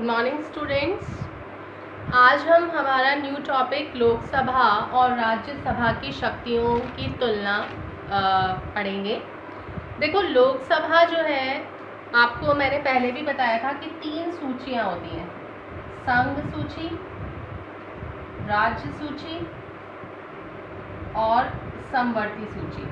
Good morning students. आज हम हमारा न्यू टॉपिक लोकसभा और राज्यसभा की शक्तियों की तुलना पढ़ेंगे। देखो, लोकसभा जो है, आपको मैंने पहले भी बताया था कि 3 सूचियां होती हैं, संघ सूची, राज्य सूची और समवर्ती सूची।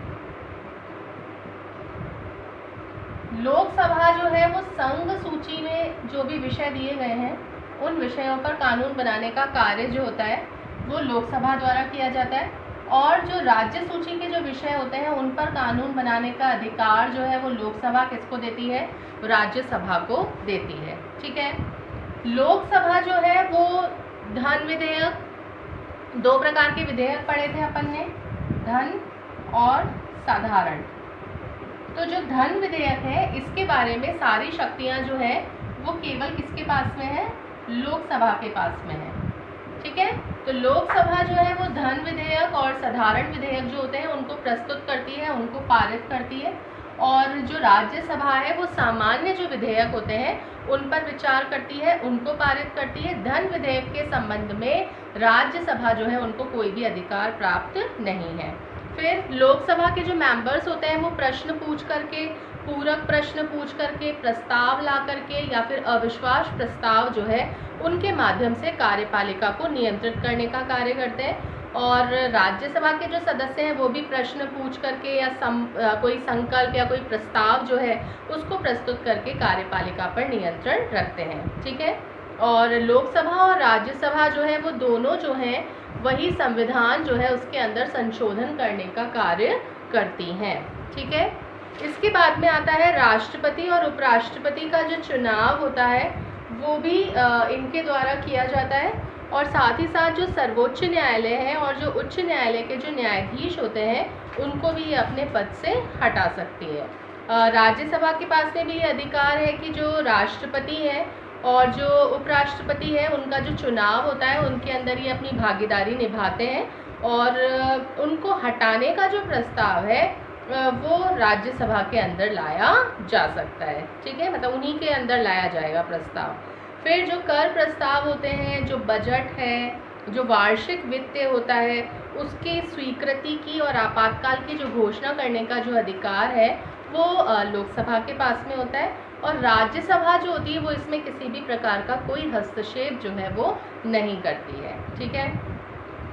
लोकसभा जो है वो संघ सूची में जो भी विषय दिए गए हैं उन विषयों पर कानून बनाने का कार्य जो होता है वो लोकसभा द्वारा किया जाता है, और जो राज्य सूची के जो विषय होते हैं उन पर कानून बनाने का अधिकार जो है वो लोकसभा किसको देती है? राज्यसभा को देती है। ठीक है। लोकसभा जो है वो धन विधेयक, 2 प्रकार के विधेयक पढ़े थे अपन ने, धन और साधारण। तो जो धन विधेयक है इसके बारे में सारी शक्तियां जो है वो केवल किसके पास में है? लोकसभा के पास में है। ठीक है। तो लोकसभा जो है वो धन विधेयक और साधारण विधेयक जो होते हैं उनको प्रस्तुत करती है, उनको पारित करती है, और जो राज्यसभा है वो सामान्य जो विधेयक होते हैं उन पर विचार करती है, उनको पारित करती है। धन विधेयक के संबंध में राज्यसभा जो है उनको कोई भी अधिकार प्राप्त नहीं है। फिर लोकसभा के जो मेंबर्स होते हैं वो प्रश्न पूछ करके, पूरक प्रश्न पूछ करके, प्रस्ताव ला करके या फिर अविश्वास प्रस्ताव जो है उनके माध्यम से कार्यपालिका को नियंत्रित करने का कार्य करते हैं। और राज्यसभा के जो सदस्य हैं वो भी प्रश्न पूछ करके या कोई संकल्प या कोई प्रस्ताव जो है उसको प्रस्तुत करके कार्यपालिका पर नियंत्रण रखते हैं। ठीक है। और लोकसभा और राज्यसभा जो है वो दोनों जो हैं वही संविधान जो है उसके अंदर संशोधन करने का कार्य करती हैं। ठीक है। इसके बाद में आता है राष्ट्रपति और उपराष्ट्रपति का जो चुनाव होता है वो भी इनके द्वारा किया जाता है, और साथ ही साथ जो सर्वोच्च न्यायालय है और जो उच्च न्यायालय के जो न्यायाधीश होते हैं उनको भी ये अपने पद से हटा सकती है। राज्यसभा के पास में भी ये अधिकार है कि जो राष्ट्रपति है और जो उपराष्ट्रपति है उनका जो चुनाव होता है उनके अंदर ये अपनी भागीदारी निभाते हैं, और उनको हटाने का जो प्रस्ताव है वो राज्यसभा के अंदर लाया जा सकता है। ठीक है, मतलब उन्हीं के अंदर लाया जाएगा प्रस्ताव। फिर जो कर प्रस्ताव होते हैं, जो बजट है, जो वार्षिक वित्त होता है, उसकी स्वीकृति की और आपातकाल की जो घोषणा करने का जो अधिकार है वो लोकसभा के पास में होता है, और राज्यसभा जो होती है वो इसमें किसी भी प्रकार का कोई हस्तक्षेप जो है वो नहीं करती है। ठीक है।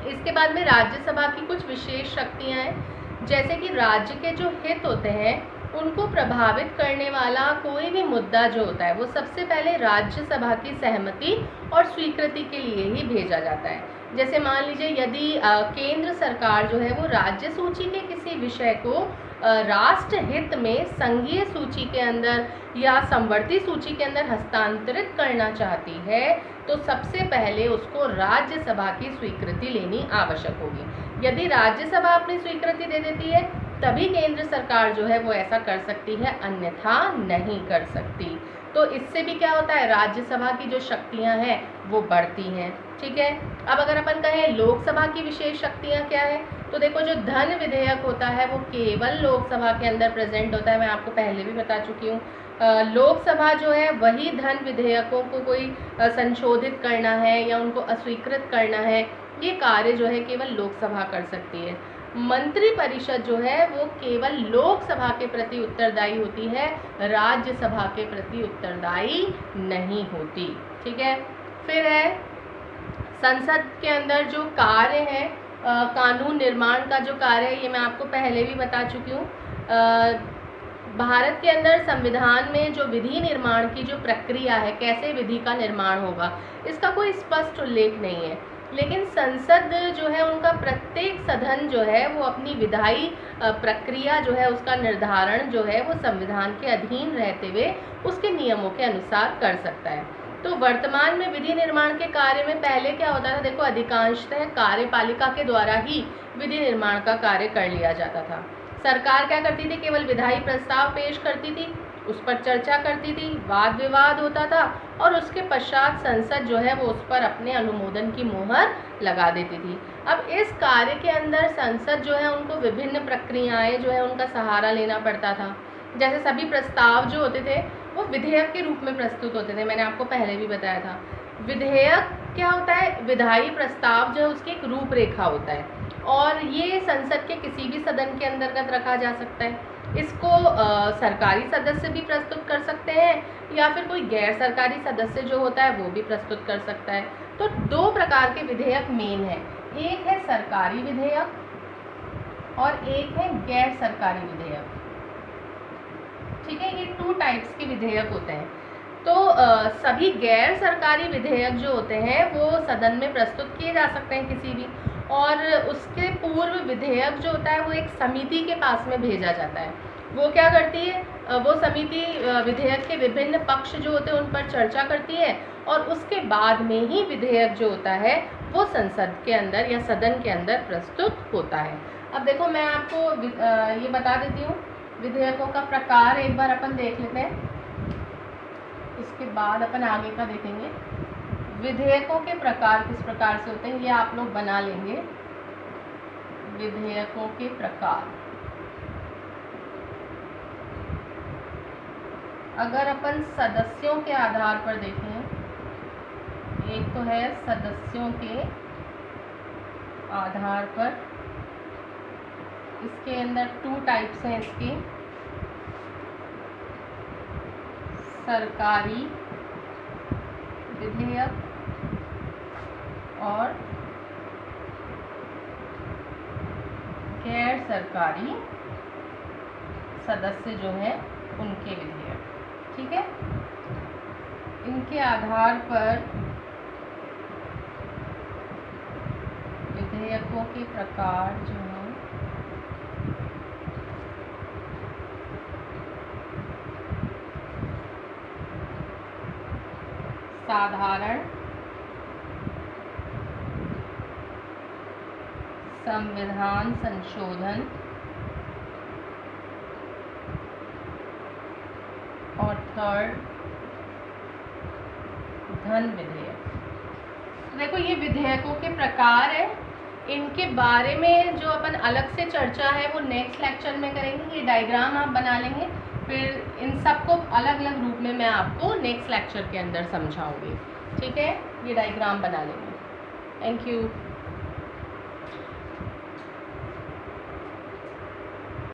इसके बाद में राज्यसभा की कुछ विशेष शक्तियाँ हैं, जैसे कि राज्य के जो हित होते हैं उनको प्रभावित करने वाला कोई भी मुद्दा जो होता है वो सबसे पहले राज्यसभा की सहमति और स्वीकृति के लिए ही भेजा जाता है। जैसे मान लीजिए यदि केंद्र सरकार जो है वो राज्य सूची के किसी विषय को राष्ट्र हित में संघीय सूची के अंदर या समवर्ती सूची के अंदर हस्तांतरित करना चाहती है तो सबसे पहले उसको राज्यसभा की स्वीकृति लेनी आवश्यक होगी। यदि राज्यसभा अपनी स्वीकृति दे देती है तभी केंद्र सरकार जो है वो ऐसा कर सकती है, अन्यथा नहीं कर सकती। तो इससे भी क्या होता है, राज्यसभा की जो शक्तियां हैं वो बढ़ती हैं। ठीक है। अब अगर अपन कहें लोकसभा की विशेष शक्तियां क्या है, तो देखो जो धन विधेयक होता है वो केवल लोकसभा के अंदर प्रेजेंट होता है, मैं आपको पहले भी बता चुकी हूँ। लोकसभा जो है वही धन विधेयकों को कोई संशोधित करना है या उनको अस्वीकृत करना है, ये कार्य जो है केवल लोकसभा कर सकती है। मंत्री परिषद जो है वो केवल लोकसभा के प्रति उत्तरदायी होती है, राज्यसभा के प्रति उत्तरदायी नहीं होती। ठीक है। फिर है संसद के अंदर जो कार्य है, कानून निर्माण का जो कार्य है, ये मैं आपको पहले भी बता चुकी हूँ। भारत के अंदर संविधान में जो विधि निर्माण की जो प्रक्रिया है, कैसे विधि का निर्माण होगा, इसका कोई स्पष्ट उल्लेख नहीं है, लेकिन संसद जो है उनका प्रत्येक सदन जो है वो अपनी विधायी प्रक्रिया जो है उसका निर्धारण जो है वो संविधान के अधीन रहते हुए उसके नियमों के अनुसार कर सकता है। तो वर्तमान में विधि निर्माण के कार्य में पहले क्या होता था, देखो अधिकांशतः कार्यपालिका के द्वारा ही विधि निर्माण का कार्य कर लिया जाता था। सरकार क्या करती थी, केवल विधायी प्रस्ताव पेश करती थी, उस पर चर्चा करती थी, वाद विवाद होता था, और उसके पश्चात संसद जो है वो उस पर अपने अनुमोदन की मोहर लगा देती थी। अब इस कार्य के अंदर संसद जो है उनको विभिन्न प्रक्रियाएं जो है उनका सहारा लेना पड़ता था। जैसे सभी प्रस्ताव जो होते थे वो विधेयक के रूप में प्रस्तुत होते थे। मैंने आपको पहले भी बताया था। विधेयक क्या होता है? विधायी प्रस्ताव जो है उसकी एक रूपरेखा होता है, और ये संसद के किसी भी सदन के अंतर्गत रखा जा सकता है। इसको सरकारी सदस्य भी प्रस्तुत कर सकते हैं, या फिर कोई गैर सरकारी सदस्य जो होता है वो भी प्रस्तुत कर सकता है। तो दो प्रकार के विधेयक मेन है, एक है सरकारी विधेयक और एक है गैर सरकारी विधेयक। ठीक है, ये 2 टाइप्स के विधेयक होते हैं। तो सभी गैर सरकारी विधेयक जो होते हैं वो सदन में प्रस्तुत किए जा सकते हैं किसी भी, और उसके पूर्व विधेयक जो होता है वो एक समिति के पास में भेजा जाता है। वो क्या करती है? वो समिति विधेयक के विभिन्न पक्ष जो होते हैं उन पर चर्चा करती है, और उसके बाद में ही विधेयक जो होता है वो संसद के अंदर या सदन के अंदर प्रस्तुत होता है। अब देखो, मैं आपको ये बता देती हूँ विधेयकों का प्रकार, एक बार अपन देख लेते हैं, इसके बाद अपन आगे का देखेंगे। विधेयकों के प्रकार किस प्रकार से होते हैं ये आप लोग बना लेंगे। विधेयकों के प्रकार, अगर अपन सदस्यों के आधार पर देखें, एक तो है सदस्यों के आधार पर, इसके अंदर 2 टाइप्स हैं इसके, सरकारी विधेयक और गैर सरकारी सदस्य जो हैं उनके विधेयक। ठीक है, इनके आधार पर विधेयकों के प्रकार जो हैं साधारण, संविधान संशोधन और थर्ड धन विधेयक। तो देखो, ये विधेयकों के प्रकार है। इनके बारे में जो अपन अलग से चर्चा है वो नेक्स्ट लेक्चर में करेंगे। ये डायग्राम आप बना लेंगे, फिर इन सबको अलग अलग रूप में मैं आपको नेक्स्ट लेक्चर के अंदर समझाऊंगी। ठीक है, ये डायग्राम बना लेंगे। Thank you.